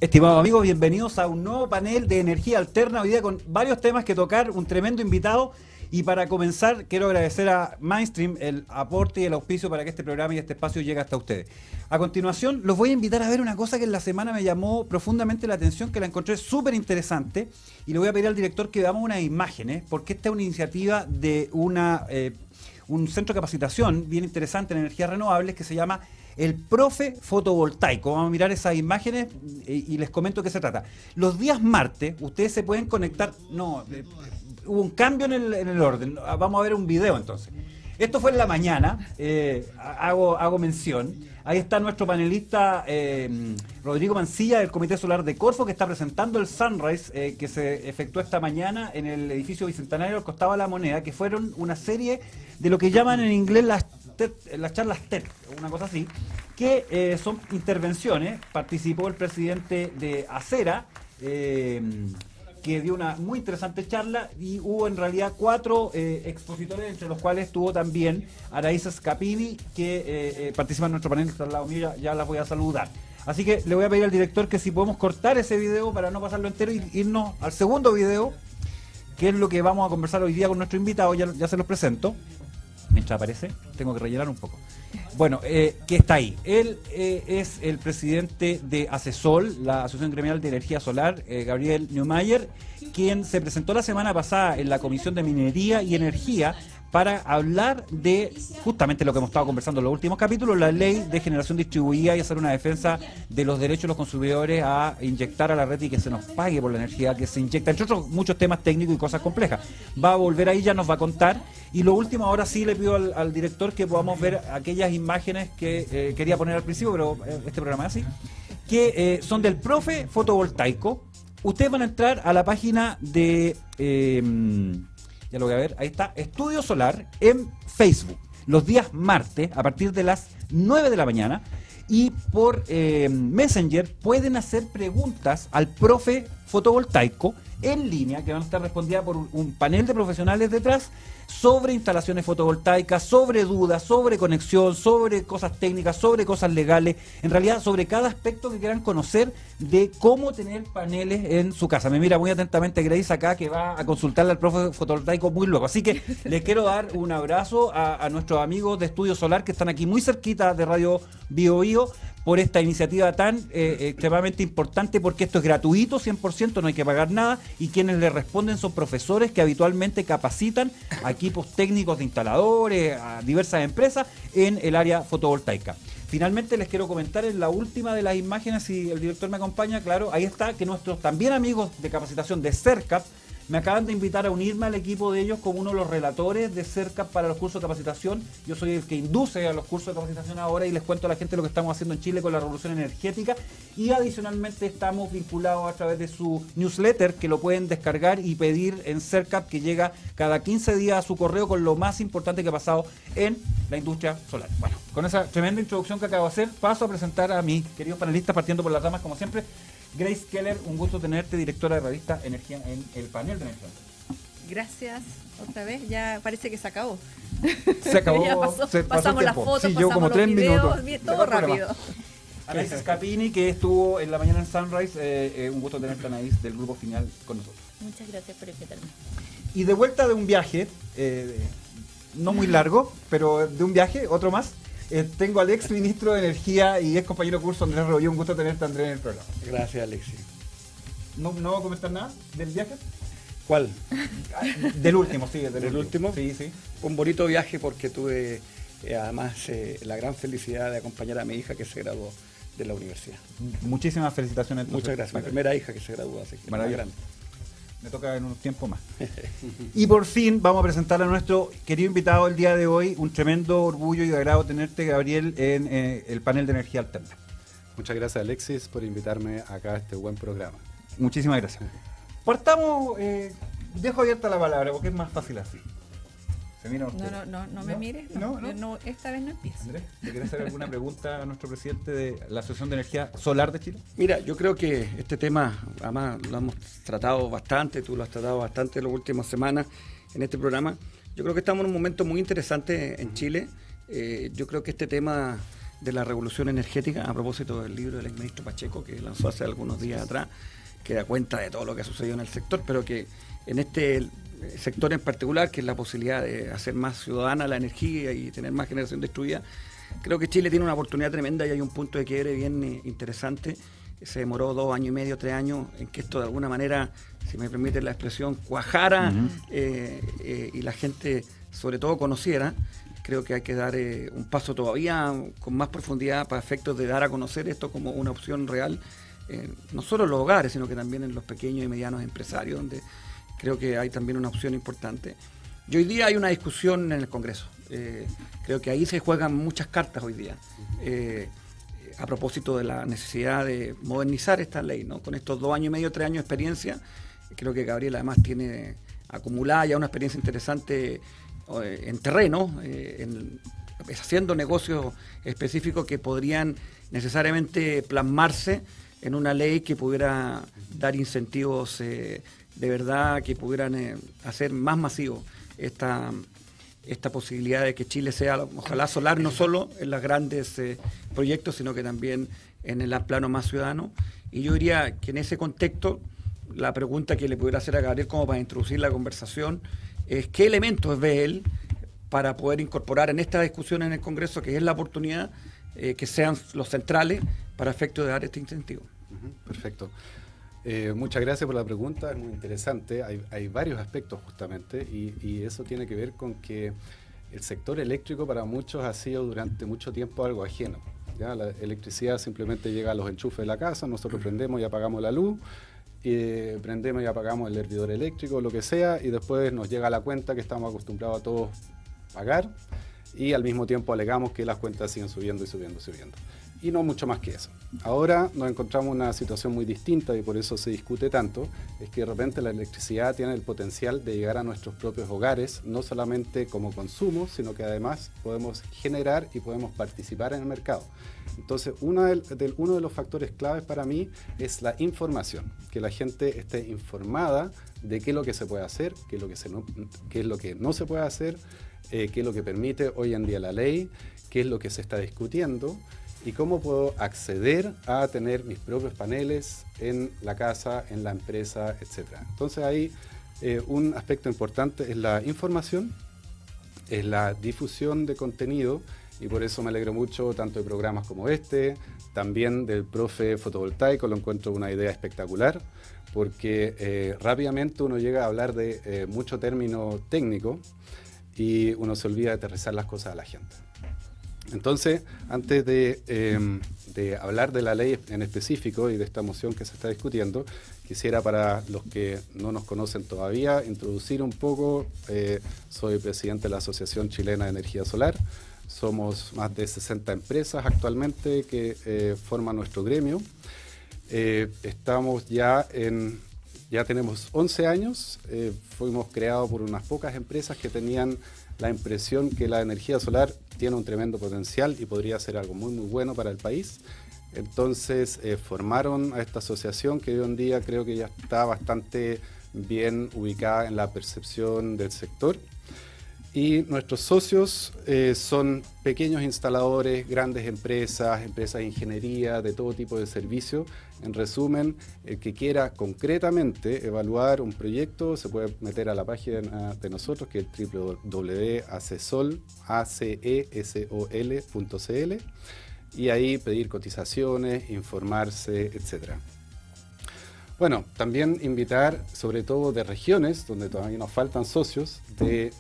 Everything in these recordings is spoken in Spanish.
Estimados amigos, bienvenidos a un nuevo panel de energía alterna, hoy día con varios temas que tocar, un tremendo invitado. Y para comenzar, quiero agradecer a Mainstream el aporte y el auspicio para que este programa y este espacio llegue hasta ustedes. A continuación, los voy a invitar a ver una cosa que en la semana me llamó profundamente la atención, que la encontré súper interesante, y le voy a pedir al director que veamos unas imágenes, porque esta es una iniciativa de un centro de capacitación bien interesante en energías renovables que se llama el Profe Fotovoltaico. Vamos a mirar esas imágenes y les comento de qué se trata. Los días martes, ustedes se pueden conectar... Hubo un cambio en el orden. Vamos a ver un video entonces. Esto fue en la mañana, hago mención. Ahí está nuestro panelista Rodrigo Mancilla del Comité Solar de Corfo, que está presentando el Sunrise que se efectuó esta mañana en el edificio Bicentenario al costado de la Moneda, que fueron una serie de lo que llaman en inglés las charlas TED, una cosa así, que son intervenciones. Participó el presidente de Acera, que dio una muy interesante charla, y hubo en realidad 4 expositores, entre los cuales estuvo también Araíza Scapini, que participa en nuestro panel, que está al lado mío, ya las voy a saludar. Así que le voy a pedir al director que si podemos cortar ese video para no pasarlo entero y irnos al segundo video, que es lo que vamos a conversar hoy día con nuestro invitado. Ya se los presento. Mientras aparece, tengo que rellenar un poco. Bueno, que está ahí. Él es el presidente de ACESOL, la Asociación Gremial de Energía Solar, Gabriel Neumayer, quien se presentó la semana pasada en la Comisión de Minería y Energía para hablar de justamente lo que hemos estado conversando en los últimos capítulos, la ley de generación distribuida, y hacer una defensa de los derechos de los consumidores a inyectar a la red y que se nos pague por la energía que se inyecta, entre otros muchos temas técnicos y cosas complejas. Va a volver ahí, ya nos va a contar. Y lo último, ahora sí le pido al director que podamos ver aquellas imágenes que quería poner al principio, pero este programa es así, que son del Profe Fotovoltaico. Ustedes van a entrar a la página de... ya lo voy a ver, ahí está, Estudio Solar en Facebook, los días martes a partir de las 9 de la mañana, y por Messenger pueden hacer preguntas al Profe Fotovoltaico en línea, que van a estar respondidas por un panel de profesionales detrás, sobre instalaciones fotovoltaicas, sobre dudas, sobre conexión, sobre cosas técnicas, sobre cosas legales, en realidad sobre cada aspecto que quieran conocer de cómo tener paneles en su casa. Me mira muy atentamente Grace acá, que va a consultarle al Profe Fotovoltaico muy luego. Así que les quiero dar un abrazo a nuestros amigos de Estudio Solar, que están aquí muy cerquita de Radio Bio Bio, por esta iniciativa tan extremadamente importante, porque esto es gratuito, 100%, no hay que pagar nada, y quienes le responden son profesores que habitualmente capacitan a equipos técnicos de instaladores, a diversas empresas en el área fotovoltaica. Finalmente les quiero comentar en la última de las imágenes, si el director me acompaña, claro, ahí está, que nuestros también amigos de capacitación de CERCAP me acaban de invitar a unirme al equipo de ellos como uno de los relatores de CERCAP para los cursos de capacitación. Yo soy el que induce a los cursos de capacitación ahora y les cuento a la gente lo que estamos haciendo en Chile con la revolución energética, y adicionalmente estamos vinculados a través de su newsletter, que lo pueden descargar y pedir en CERCAP, que llega cada 15 días a su correo con lo más importante que ha pasado en la industria solar. Bueno, con esa tremenda introducción que acabo de hacer, paso a presentar a mis queridos panelistas, partiendo por las damas como siempre. Grace Keller, un gusto tenerte, directora de revista Energía en el panel de energía. Gracias, otra vez, ya parece que se acabó. Se acabó, ya pasó, pasamos las fotos, sí, pasamos como 3 videos, minutos. todo rápido. Anaís Scapini, que estuvo en la mañana en Sunrise, un gusto tenerte, Anaís, del Grupo Final con nosotros. Muchas gracias por invitarme. Y de vuelta de un viaje, no muy largo, pero de un viaje, otro más. Tengo al ex ministro de Energía y ex compañero de curso, Andrés Rebollo. Un gusto tenerte, Andrés, en el programa. Gracias, Alexis. ¿No va a comentar nada del viaje? ¿Cuál? Del último, sí. ¿Del último? Sí, sí. Un bonito viaje, porque tuve además la gran felicidad de acompañar a mi hija que se graduó de la universidad. Muchísimas felicitaciones. Entonces. Muchas gracias. Mi primera hija que se graduó, así que maravilloso. grande. Me toca en un tiempo más. Y por fin vamos a presentar a nuestro querido invitado el día de hoy. Un tremendo orgullo y agrado tenerte, Gabriel, en el panel de energía alterna. Muchas gracias, Alexis, por invitarme acá a este buen programa. Muchísimas gracias. Partamos, dejo abierta la palabra porque es más fácil así. ¿Se mira usted? No me mires. No, esta vez no empiezo. Andrés, ¿le quieres hacer alguna pregunta a nuestro presidente de la Asociación de Energía Solar de Chile? Mira, yo creo que este tema, además lo hemos tratado bastante, tú lo has tratado bastante en las últimas semanas en este programa. Yo creo que estamos en un momento muy interesante en Chile. Yo creo que este tema de la revolución energética, a propósito del libro del exministro Pacheco, que lanzó hace algunos días atrás, que da cuenta de todo lo que ha sucedido en el sector, pero que en este sector en particular, que es la posibilidad de hacer más ciudadana la energía y tener más generación distribuida, creo que Chile tiene una oportunidad tremenda y hay un punto de quiebre bien interesante. Se demoró 2 años y medio, 3 años, en que esto de alguna manera, si me permite la expresión, cuajara y la gente sobre todo conociera. Creo que hay que dar un paso todavía con más profundidad para efectos de dar a conocer esto como una opción real, no solo en los hogares, sino que también en los pequeños y medianos empresarios, donde creo que hay también una opción importante. Y hoy día hay una discusión en el Congreso. Creo que ahí se juegan muchas cartas hoy día. A propósito de la necesidad de modernizar esta ley, ¿no? Con estos 2 años y medio, 3 años de experiencia, creo que Gabriel además tiene acumulada ya una experiencia interesante en terreno, haciendo negocios específicos que podrían necesariamente plasmarse en una ley que pudiera dar incentivos de verdad, que pudieran hacer más masivo esta posibilidad de que Chile sea, ojalá solar, no solo en los grandes proyectos, sino que también en el plano más ciudadano. Y yo diría que en ese contexto, la pregunta que le pudiera hacer a Gabriel como para introducir la conversación es qué elementos ve él para poder incorporar en esta discusión en el Congreso, que es la oportunidad, que sean los centrales para efecto de dar este incentivo. Perfecto. Muchas gracias por la pregunta, es muy interesante. Hay varios aspectos justamente y eso tiene que ver con que el sector eléctrico para muchos ha sido durante mucho tiempo algo ajeno. ¿Ya? La electricidad simplemente llega a los enchufes de la casa, nosotros prendemos y apagamos la luz, prendemos y apagamos el hervidor eléctrico, lo que sea, y después nos llega la cuenta que estamos acostumbrados a todos pagar y al mismo tiempo alegamos que las cuentas siguen subiendo y subiendo y subiendo. Y no mucho más que eso. Ahora nos encontramos en una situación muy distinta y por eso se discute tanto, es que de repente la electricidad tiene el potencial de llegar a nuestros propios hogares, no solamente como consumo, sino que además podemos generar y podemos participar en el mercado. Entonces, uno de los factores claves para mí es la información, que la gente esté informada de qué es lo que se puede hacer, qué es lo que no se puede hacer, qué es lo que permite hoy en día la ley, qué es lo que se está discutiendo, y cómo puedo acceder a tener mis propios paneles en la casa, en la empresa, etc. Entonces ahí un aspecto importante es la información, es la difusión de contenido, y por eso me alegro mucho tanto de programas como este, también del profe fotovoltaico, lo encuentro una idea espectacular, porque rápidamente uno llega a hablar de mucho término técnico y uno se olvida de aterrizar las cosas a la gente. Entonces, antes de hablar de la ley en específico y de esta moción que se está discutiendo, quisiera, para los que no nos conocen todavía, introducir un poco. Soy presidente de la Asociación Chilena de Energía Solar. Somos más de 60 empresas actualmente que forman nuestro gremio. Estamos ya tenemos 11 años. Fuimos creados por unas pocas empresas que tenían la impresión que la energía solar tiene un tremendo potencial y podría ser algo muy muy bueno para el país. Entonces formaron a esta asociación que hoy en día creo que ya está bastante bien ubicada en la percepción del sector. Y nuestros socios son pequeños instaladores, grandes empresas, empresas de ingeniería, de todo tipo de servicios. En resumen, el que quiera concretamente evaluar un proyecto se puede meter a la página de nosotros, que es www.acesol.cl, y ahí pedir cotizaciones, informarse, etcétera. Bueno, también invitar, sobre todo de regiones, donde todavía nos faltan socios, de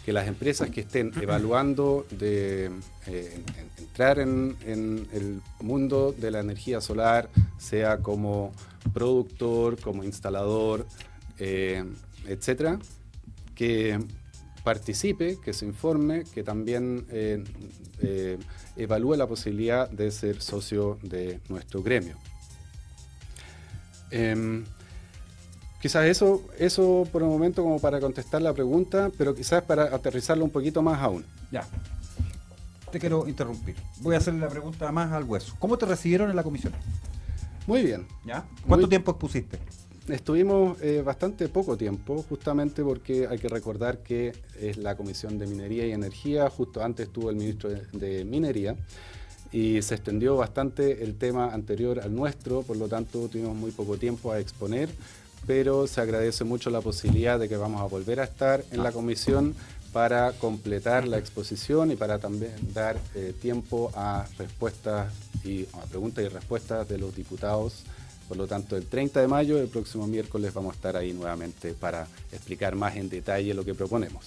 que las empresas que estén evaluando de entrar en el mundo de la energía solar, sea como productor, como instalador, etcétera, que participe, que se informe, que también evalúe la posibilidad de ser socio de nuestro gremio. Quizás eso por el momento como para contestar la pregunta, pero quizás para aterrizarlo un poquito más aún. Ya. Te quiero interrumpir. Voy a hacerle la pregunta más al hueso. ¿Cómo te recibieron en la comisión? Muy bien. ¿Ya? ¿Cuánto tiempo expusiste? Estuvimos bastante poco tiempo, justamente porque hay que recordar que es la Comisión de Minería y Energía, justo antes estuvo el ministro de Minería. y se extendió bastante el tema anterior al nuestro, por lo tanto tuvimos muy poco tiempo a exponer, pero se agradece mucho la posibilidad de que vamos a volver a estar en la comisión para completar la exposición y para también dar tiempo a respuestas y a preguntas y respuestas de los diputados. Por lo tanto, el 30 de mayo, el próximo miércoles, vamos a estar ahí nuevamente para explicar más en detalle lo que proponemos.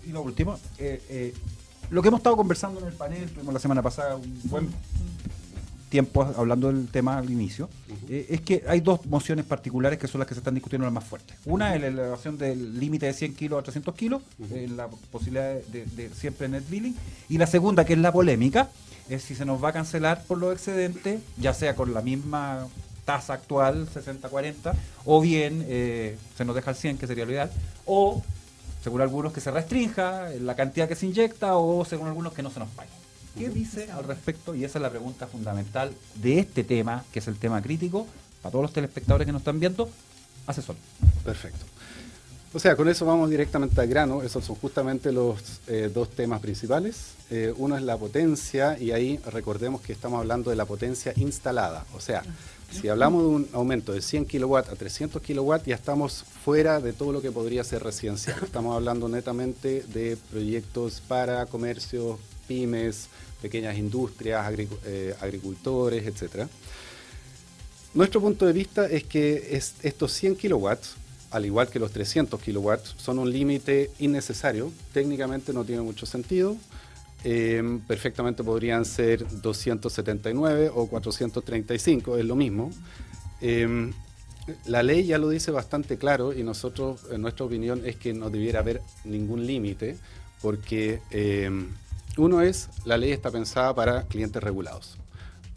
Y lo último, lo que hemos estado conversando en el panel, tuvimos la semana pasada un buen tiempo hablando del tema al inicio, es que hay dos mociones particulares que son las que se están discutiendo las más fuertes. Una es la elevación del límite de 100 kilos a 300 kilos, la posibilidad de siempre net billing, y la segunda, que es la polémica, es si se nos va a cancelar por los excedentes, ya sea con la misma tasa actual, 60-40, o bien se nos deja el 100, que sería lo ideal, o según algunos que se restrinja la cantidad que se inyecta, o según algunos que no se nos pague. ¿Qué dice al respecto? Y esa es la pregunta fundamental de este tema, que es el tema crítico, para todos los telespectadores que nos están viendo. Asesor. Perfecto. O sea, con eso vamos directamente al grano. Esos son justamente los dos temas principales. Uno es la potencia, y ahí recordemos que estamos hablando de la potencia instalada. O sea, si hablamos de un aumento de 100 kilowatts a 300 kilowatts, ya estamos fuera de todo lo que podría ser residencial. Estamos hablando netamente de proyectos para comercios, pymes, pequeñas industrias, agricultores, etc. Nuestro punto de vista es que estos 100 kilowatts, al igual que los 300 kilowatts, son un límite innecesario. Técnicamente no tiene mucho sentido. Perfectamente podrían ser 279 o 435, es lo mismo. La ley ya lo dice bastante claro, y nosotros, en nuestra opinión, es que no debiera haber ningún límite, porque uno es, la ley está pensada para clientes regulados.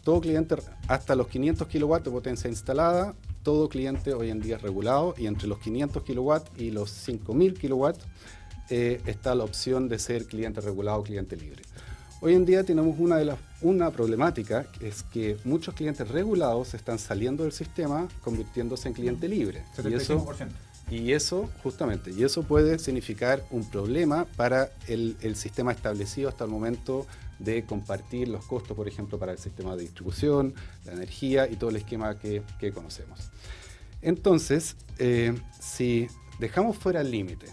Todo cliente, hasta los 500 kilowatts de potencia instalada, todo cliente hoy en día es regulado, y entre los 500 kilowatts y los 5000 kilowatts está la opción de ser cliente regulado o cliente libre. Hoy en día tenemos una problemática, que es que muchos clientes regulados están saliendo del sistema, convirtiéndose en cliente libre. 75%. Y eso, justamente, y eso puede significar un problema para el sistema establecido hasta el momento de compartir los costos, por ejemplo, para el sistema de distribución, la energía y todo el esquema que conocemos. Entonces, si dejamos fuera el límite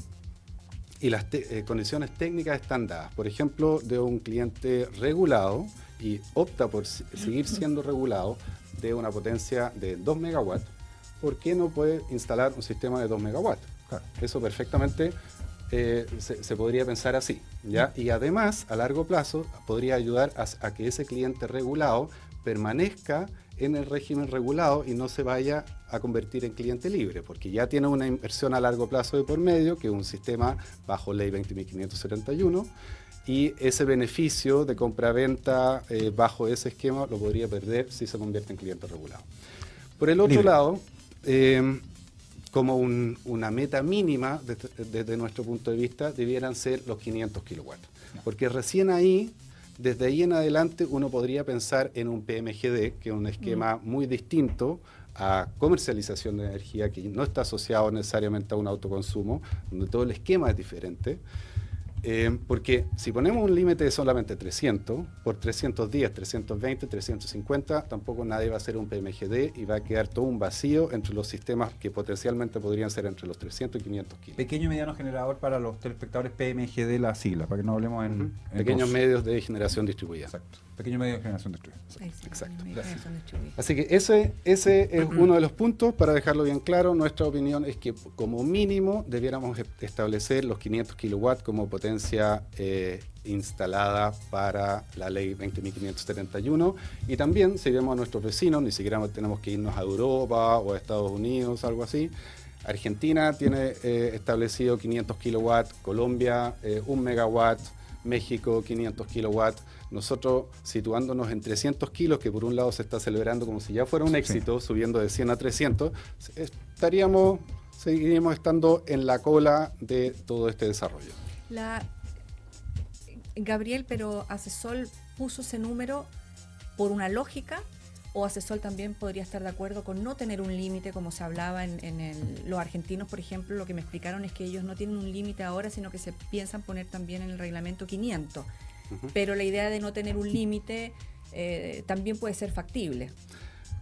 y las condiciones técnicas están dadas, por ejemplo, de un cliente regulado y opta por seguir siendo regulado de una potencia de 2 megawatts, ¿por qué no puede instalar un sistema de 2 megawatts? Claro. Eso perfectamente se podría pensar así, ¿ya? Y además, a largo plazo, podría ayudar a que ese cliente regulado permanezca en el régimen regulado y no se vaya a convertir en cliente libre, porque ya tiene una inversión a largo plazo de por medio, que es un sistema bajo ley 20.571, y ese beneficio de compra-venta bajo ese esquema lo podría perder si se convierte en cliente regulado. Por el otro lado, como una meta mínima desde nuestro punto de vista, debieran ser los 500 kilowatts. Porque recién ahí, desde ahí en adelante, uno podría pensar en un PMGD, que es un esquema muy distinto a comercialización de energía, que no está asociado necesariamente a un autoconsumo, donde todo el esquema es diferente. Porque si ponemos un límite de solamente 300, por 310, 320, 350, tampoco nadie va a hacer un PMGD y va a quedar todo un vacío entre los sistemas que potencialmente podrían ser entre los 300 y 500 kilos. Pequeño y mediano generador para los telespectadores, PMGD, la sigla, para que no hablemos en pequeños medios de generación distribuida. Exacto. Pequeño medio de generación distribuida. Exacto. Distribuida. Así que ese es uno de los puntos, para dejarlo bien claro. Nuestra opinión es que como mínimo debiéramos establecer los 500 kilowatts como potencia instalada para la ley 20.571, y también si vemos a nuestros vecinos, ni siquiera tenemos que irnos a Europa o a Estados Unidos, algo así. Argentina tiene establecido 500 kilowatts, Colombia 1 megawatt, México 500 kilowatts. Nosotros, situándonos en 300 kilos, que por un lado se está celebrando como si ya fuera un éxito, subiendo de 100 a 300, seguiríamos estando en la cola de todo este desarrollo. Gabriel, pero Asesol puso ese número por una lógica, o Asesol también podría estar de acuerdo con no tener un límite, como se hablaba los argentinos, por ejemplo. Lo que me explicaron es que ellos no tienen un límite ahora, sino que se piensan poner también en el reglamento 500. pero la idea de no tener un límite también puede ser factible.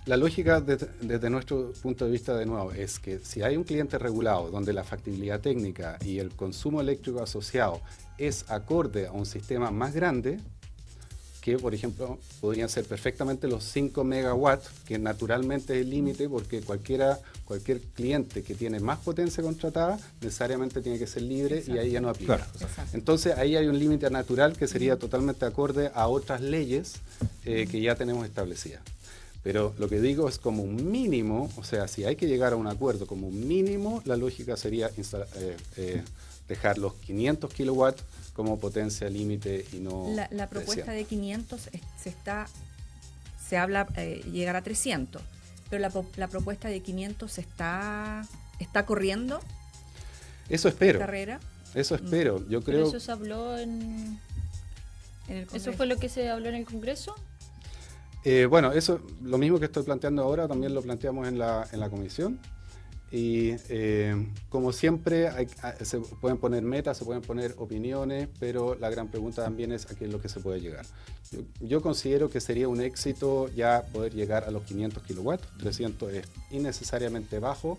La lógica desde nuestro punto de vista, de nuevo, es que si hay un cliente regulado donde la factibilidad técnica y el consumo eléctrico asociado es acorde a un sistema más grande, que por ejemplo podrían ser perfectamente los 5 megawatts, que naturalmente es el límite, porque cualquier cliente que tiene más potencia contratada necesariamente tiene que ser libre. Exacto. Y ahí ya no aplica. Claro. Entonces ahí hay un límite natural que sería totalmente acorde a otras leyes que ya tenemos establecidas. Pero lo que digo es como un mínimo, o sea, si hay que llegar a un acuerdo como un mínimo, la lógica sería dejar los 500 kilowatts como potencia límite y no... La propuesta de 500 se habla llegar a 300, pero la propuesta de 500 está corriendo. Eso espero. Carrera. Eso espero. Yo creo... Pero eso se habló en el Congreso. ¿Eso fue lo que se habló en el Congreso? Bueno, eso, lo mismo que estoy planteando ahora, también lo planteamos en la comisión. Y como siempre, se pueden poner metas, se pueden poner opiniones, pero la gran pregunta también es a qué es lo que se puede llegar. Yo considero que sería un éxito ya poder llegar a los 500 kilowatts, 300 es innecesariamente bajo,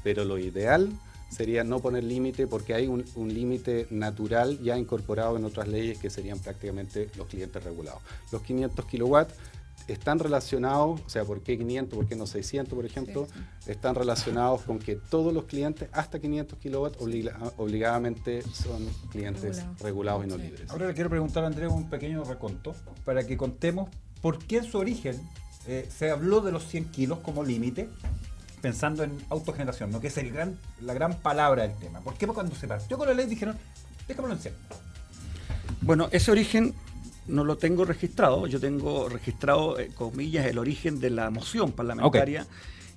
pero lo ideal sería no poner límite, porque hay un límite natural ya incorporado en otras leyes que serían prácticamente los clientes regulados. Los 500 kilowatts están relacionados, o sea, ¿por qué 500, por qué no 600, por ejemplo? Sí. Están relacionados con que todos los clientes hasta 500 kilowatts obligadamente son clientes regulados y no libres. Ahora le quiero preguntar a Andrés un pequeño reconto para que contemos por qué en su origen se habló de los 100 kilos como límite, pensando en autogeneración, ¿no? Que es la gran palabra del tema. ¿Por qué cuando se partió con la ley dijeron, déjamelo en 100? Bueno, ese origen no lo tengo registrado. Yo tengo registrado, comillas, el origen de la moción parlamentaria,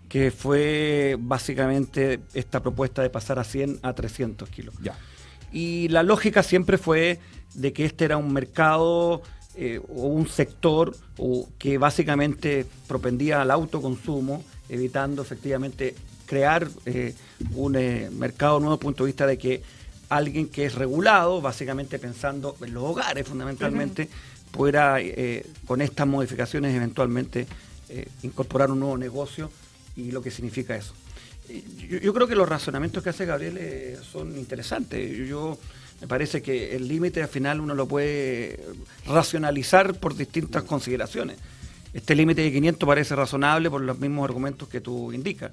que fue básicamente esta propuesta de pasar a 100 a 300 kilos. Ya. Y la lógica siempre fue de que este era un mercado o un sector que básicamente propendía al autoconsumo, evitando efectivamente crear un mercado nuevo desde el punto de vista de que alguien que es regulado, básicamente pensando en los hogares fundamentalmente, pudiera con estas modificaciones eventualmente incorporar un nuevo negocio y lo que significa eso. Yo creo que los razonamientos que hace Gabriel son interesantes. Me parece que el límite al final uno lo puede racionalizar por distintas consideraciones. Este límite de 500 parece razonable por los mismos argumentos que tú indicas.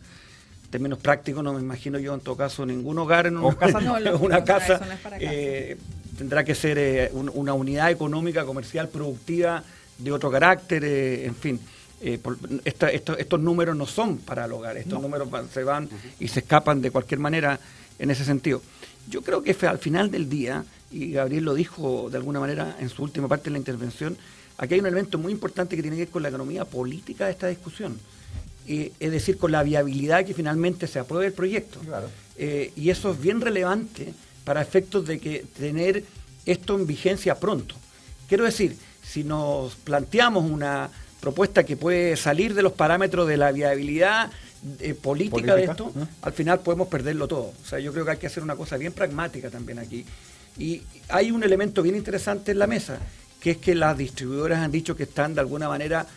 En términos prácticos, no me imagino yo en todo caso ningún hogar en una casa tendrá que ser una unidad económica, comercial, productiva de otro carácter, en fin. Estos números no son para el hogar, estos números se van y se escapan de cualquier manera en ese sentido. Yo creo que al final del día, y Gabriel lo dijo de alguna manera en su última parte de la intervención, aquí hay un elemento muy importante que tiene que ver con la economía política de esta discusión. Es decir, con la viabilidad que finalmente se apruebe el proyecto. Claro. Y eso es bien relevante para efectos de que tener esto en vigencia pronto. Quiero decir, si nos planteamos una propuesta que puede salir de los parámetros de la viabilidad política de esto, al final podemos perderlo todo. O sea, yo creo que hay que hacer una cosa bien pragmática también aquí. Y hay un elemento bien interesante en la mesa, que es que las distribuidoras han dicho que están de alguna manera,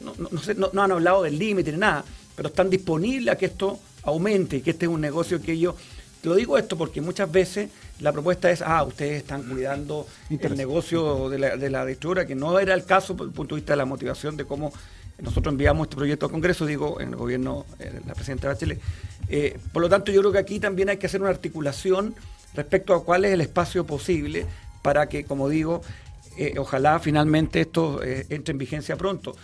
no han hablado del límite ni nada, pero están disponibles a que esto aumente y que este es un negocio que ellos... Lo digo esto porque muchas veces la propuesta es, ustedes están cuidando el negocio de la distribuidora, que no era el caso desde el punto de vista de la motivación de cómo nosotros enviamos este proyecto al Congreso, digo, en el gobierno de la presidenta Bachelet. Por lo tanto, yo creo que aquí también hay que hacer una articulación respecto a cuál es el espacio posible para que, como digo, ojalá finalmente esto entre en vigencia pronto.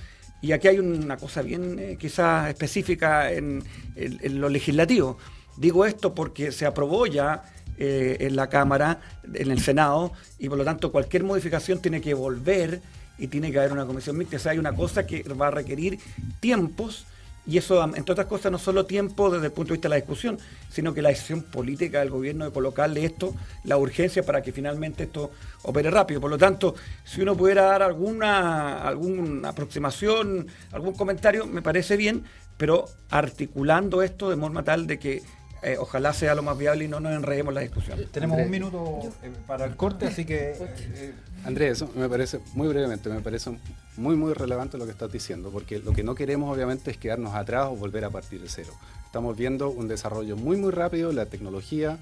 Y aquí hay una cosa bien quizás específica en lo legislativo. Digo esto porque se aprobó ya en la Cámara, en el Senado, y por lo tanto cualquier modificación tiene que volver y tiene que haber una comisión mixta. O sea, hay una cosa que va a requerir tiempos, y eso, entre otras cosas, no solo tiempo desde el punto de vista de la discusión, sino que la decisión política del gobierno de colocarle esto, la urgencia para que finalmente esto opere rápido. Por lo tanto, si uno pudiera dar alguna aproximación, algún comentario, me parece bien, pero articulando esto de forma tal de que ojalá sea lo más viable y no nos enredemos en la discusión. Tenemos Andrés, un minuto para el corte, así que... Andrés, eso me parece, muy brevemente, me parece muy relevante lo que estás diciendo, porque lo que no queremos obviamente es quedarnos atrás o volver a partir de cero. Estamos viendo un desarrollo muy rápido de la tecnología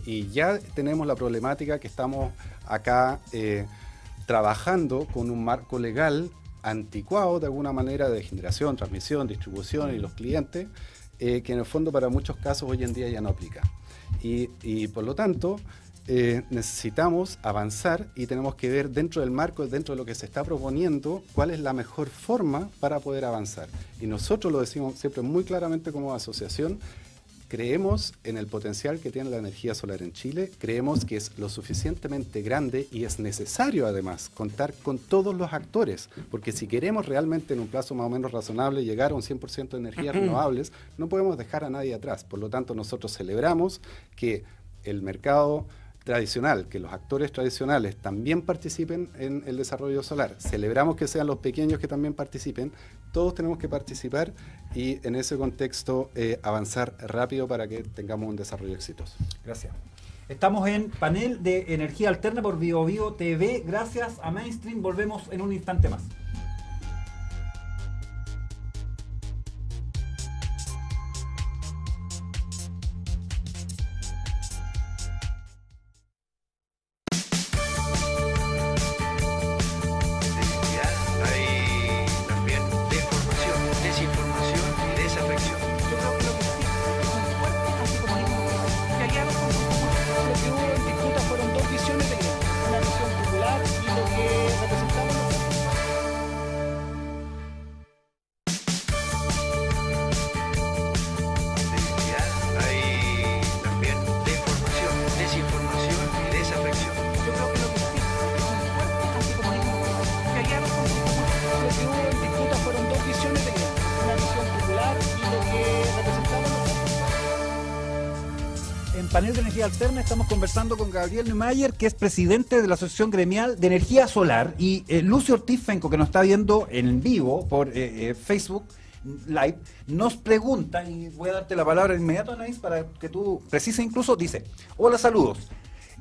y ya tenemos la problemática que estamos acá trabajando con un marco legal anticuado de alguna manera de generación, transmisión, distribución y los clientes, que en el fondo para muchos casos hoy en día ya no aplica. Y por lo tanto necesitamos avanzar y tenemos que ver dentro del marco, dentro de lo que se está proponiendo, cuál es la mejor forma para poder avanzar. Y nosotros lo decimos siempre muy claramente como asociación, creemos en el potencial que tiene la energía solar en Chile, creemos que es lo suficientemente grande y es necesario además contar con todos los actores, porque si queremos realmente en un plazo más o menos razonable llegar a un 100% de energías renovables, no podemos dejar a nadie atrás. Por lo tanto, nosotros celebramos que el mercado tradicional, que los actores tradicionales también participen en el desarrollo solar. Celebramos que sean los pequeños que también participen. Todos tenemos que participar y en ese contexto avanzar rápido para que tengamos un desarrollo exitoso. Gracias. Estamos en Panel de Energía Alterna por BioBio TV. Gracias a Mainstream. Volvemos en un instante más. Panel de Energía Alterna estamos conversando con Gabriel Neumayer, que es presidente de la Asociación Gremial de Energía Solar, y Lucio Ortiz Fenco, que nos está viendo en vivo por Facebook Live, nos pregunta, y voy a darte la palabra de inmediato, Anaís, para que tú precises incluso, dice: hola, saludos.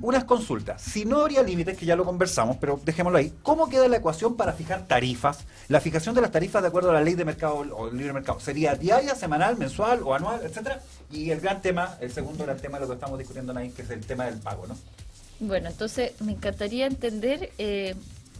Unas consultas. Si no habría límites, que ya lo conversamos, pero dejémoslo ahí, ¿cómo queda la ecuación para fijar tarifas? La fijación de las tarifas de acuerdo a la ley de mercado o el libre mercado, ¿sería diaria, semanal, mensual o anual, etcétera? Y el gran tema, el segundo gran tema de lo que estamos discutiendo ahí, que es el tema del pago, ¿no? Bueno, entonces me encantaría entender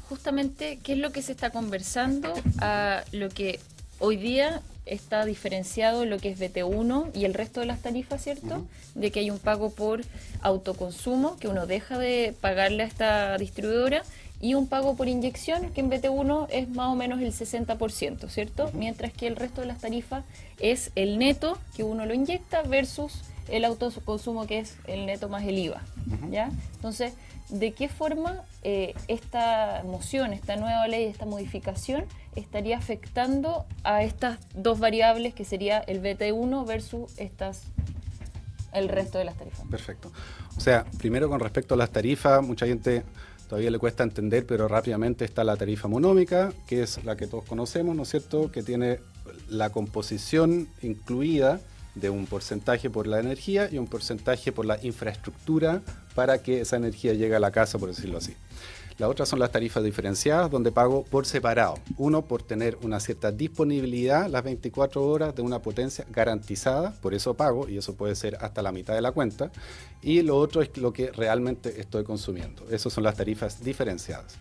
justamente qué es lo que se está conversando a lo que hoy día está diferenciado lo que es BT1 y el resto de las tarifas, ¿cierto? De que hay un pago por autoconsumo, que uno deja de pagarle a esta distribuidora, y un pago por inyección, que en BT1 es más o menos el 60%, ¿cierto? Mientras que el resto de las tarifas es el neto, que uno lo inyecta, versus el autoconsumo, que es el neto más el IVA, ¿ya? Entonces, ¿de qué forma esta moción, esta nueva ley, esta modificación estaría afectando a estas dos variables, que sería el BT1 versus el resto de las tarifas? Perfecto. O sea, primero con respecto a las tarifas, mucha gente todavía le cuesta entender, pero rápidamente está la tarifa monómica, que es la que todos conocemos, ¿no es cierto?, que tiene la composición incluida de un porcentaje por la energía y un porcentaje por la infraestructura para que esa energía llegue a la casa, por decirlo así. La otra son las tarifas diferenciadas, donde pago por separado. Uno, por tener una cierta disponibilidad las 24 horas de una potencia garantizada, por eso pago, y eso puede ser hasta la mitad de la cuenta. Y lo otro es lo que realmente estoy consumiendo. Esas son las tarifas diferenciadas.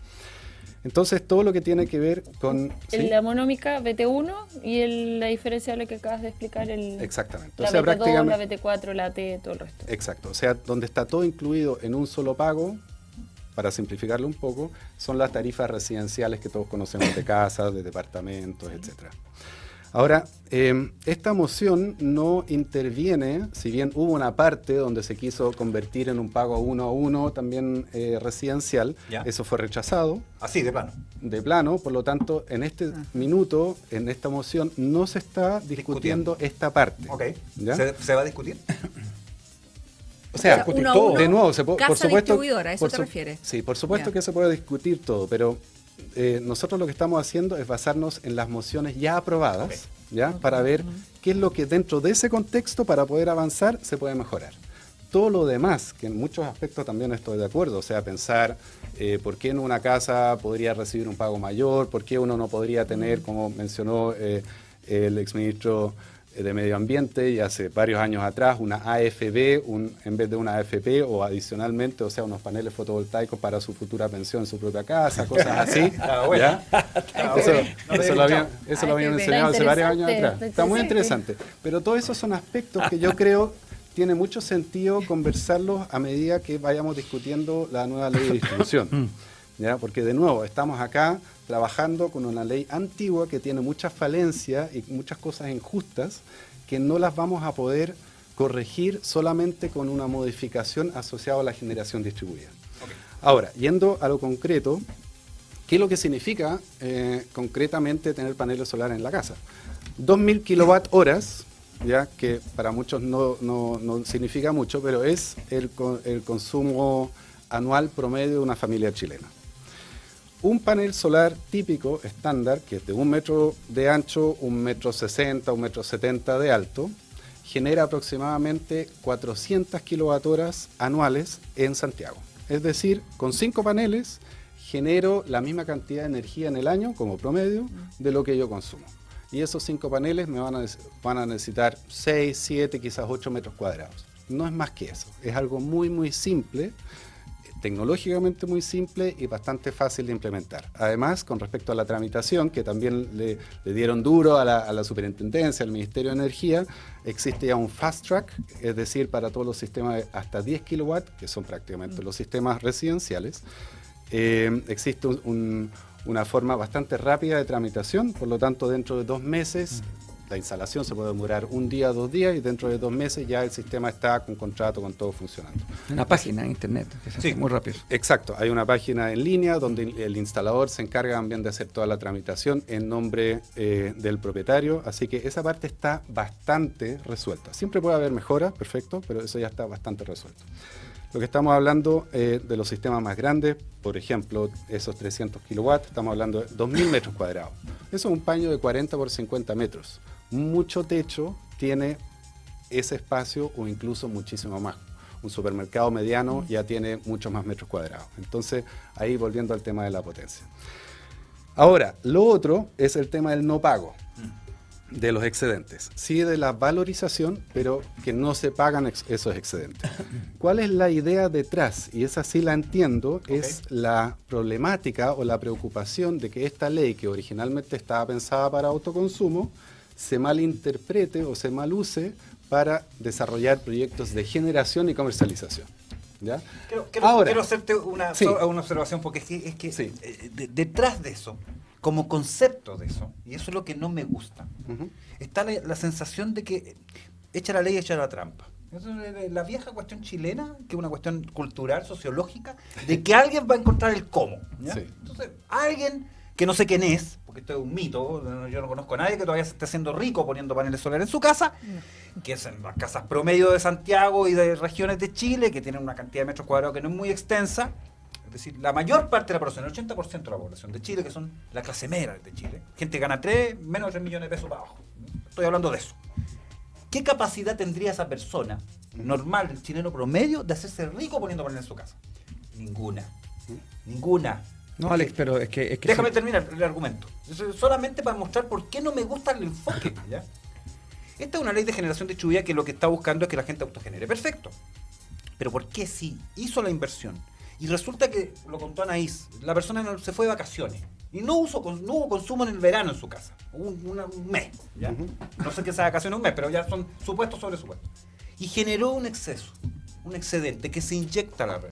Entonces, todo lo que tiene que ver con... ¿sí? La monómica BT1 y la diferenciable que acabas de explicar. Exactamente. La o sea, BT2, la BT4, la AT, todo el resto. Exacto. O sea, donde está todo incluido en un solo pago, para simplificarlo un poco, son las tarifas residenciales que todos conocemos de casas, de departamentos, etcétera. Ahora, esta moción no interviene, si bien hubo una parte donde se quiso convertir en un pago 1 a 1 también residencial, ¿ya? Eso fue rechazado. Así, de plano. De plano, por lo tanto, en este minuto, en esta moción, no se está discutiendo esta parte. Ok. ¿Ya? ¿Se va a discutir? O sea, todo. De nuevo, por supuesto, distribuidora, ¿a eso te refieres? Sí, por supuesto que se puede discutir todo, pero nosotros lo que estamos haciendo es basarnos en las mociones ya aprobadas, ¿ya? Para ver qué es lo que dentro de ese contexto, para poder avanzar, se puede mejorar. Todo lo demás, que en muchos aspectos también estoy de acuerdo, o sea, pensar por qué en una casa podría recibir un pago mayor, por qué uno no podría tener, como mencionó el exministro de Medio Ambiente y hace varios años atrás, una AFB en vez de una AFP, o adicionalmente, o sea, unos paneles fotovoltaicos para su futura pensión en su propia casa, cosas así. ¿Ya? Eso lo habían enseñado hace varios años atrás. Está muy interesante. Pero todos esos son aspectos que yo creo tiene mucho sentido conversarlos a medida que vayamos discutiendo la nueva ley de distribución. ¿Ya? Porque de nuevo, estamos acá trabajando con una ley antigua que tiene muchas falencias y muchas cosas injustas que no las vamos a poder corregir solamente con una modificación asociada a la generación distribuida. Okay. Ahora, yendo a lo concreto, ¿qué es lo que significa concretamente tener paneles solares en la casa? 2.000 kilowatt-horas, ya que para muchos no significa mucho, pero es el consumo anual promedio de una familia chilena. Un panel solar típico, estándar, que es de 1 metro de ancho, 1,60 m, 1,70 m de alto, genera aproximadamente 400 kilowatt-horas anuales en Santiago. Es decir, con 5 paneles genero la misma cantidad de energía en el año, como promedio, de lo que yo consumo. Y esos 5 paneles me van a necesitar 6, 7, quizás 8 metros cuadrados. No es más que eso. Es algo muy, muy simple, tecnológicamente muy simple y bastante fácil de implementar. Además, con respecto a la tramitación, que también le dieron duro a la Superintendencia, al Ministerio de Energía, existe ya un fast track, es decir, para todos los sistemas de hasta 10 kilowatts, que son prácticamente los sistemas residenciales. Existe una forma bastante rápida de tramitación, por lo tanto, dentro de 2 meses, la instalación se puede demorar 1 día, 2 días, y dentro de 2 meses ya el sistema está con contrato, con todo funcionando. Una página en internet, que se hace muy rápido. Exacto, hay una página en línea donde el instalador se encarga también de hacer toda la tramitación en nombre del propietario, así que esa parte está bastante resuelta. Siempre puede haber mejoras, perfecto, pero eso ya está bastante resuelto. Lo que estamos hablando de los sistemas más grandes, por ejemplo, esos 300 kilowatts, estamos hablando de 2.000 metros cuadrados. Eso es un paño de 40 por 50 metros. Mucho techo tiene ese espacio o incluso muchísimo más. Un supermercado mediano ya tiene muchos más metros cuadrados. Entonces, ahí volviendo al tema de la potencia. Ahora, lo otro es el tema del no pago de los excedentes. Sí, de la valorización, pero que no se pagan esos excedentes. ¿Cuál es la idea detrás? Y esa sí la entiendo, es la problemática o la preocupación de que esta ley, que originalmente estaba pensada para autoconsumo, se malinterprete o se maluse para desarrollar proyectos de generación y comercialización. ¿Ya? Quiero hacerte una observación, porque es que detrás de eso, como concepto de eso, y eso es lo que no me gusta, está la sensación de que echa la ley, echa la trampa. Eso es la vieja cuestión chilena, que es una cuestión cultural, sociológica, de que alguien va a encontrar el cómo. ¿Ya? Sí. Entonces, alguien que no sé quién es, porque esto es un mito, yo no conozco a nadie que todavía se esté haciendo rico poniendo paneles solares en su casa, que es en las casas promedio de Santiago y de regiones de Chile, que tienen una cantidad de metros cuadrados que no es muy extensa. Es decir, la mayor parte de la población, el 80% de la población de Chile, que son la clase media de Chile, gente que gana menos de 3 millones de pesos para abajo. Estoy hablando de eso. ¿Qué capacidad tendría esa persona normal, el chileno promedio, de hacerse rico poniendo paneles en su casa? Ninguna. Ninguna. No, Alex, pero es que déjame terminar el argumento. Solamente para mostrar por qué no me gusta el enfoque. ¿Ya? Esta es una ley de generación distribuida que lo que está buscando es que la gente autogenere. Perfecto. Pero ¿por qué si hizo la inversión? Y resulta que, lo contó Anaís, la persona se fue de vacaciones y no hubo consumo en el verano en su casa. Un mes. ¿Ya? No sé qué sea vacaciones un mes, pero ya son supuestos sobre supuestos. Y generó un exceso, un excedente que se inyecta a la red.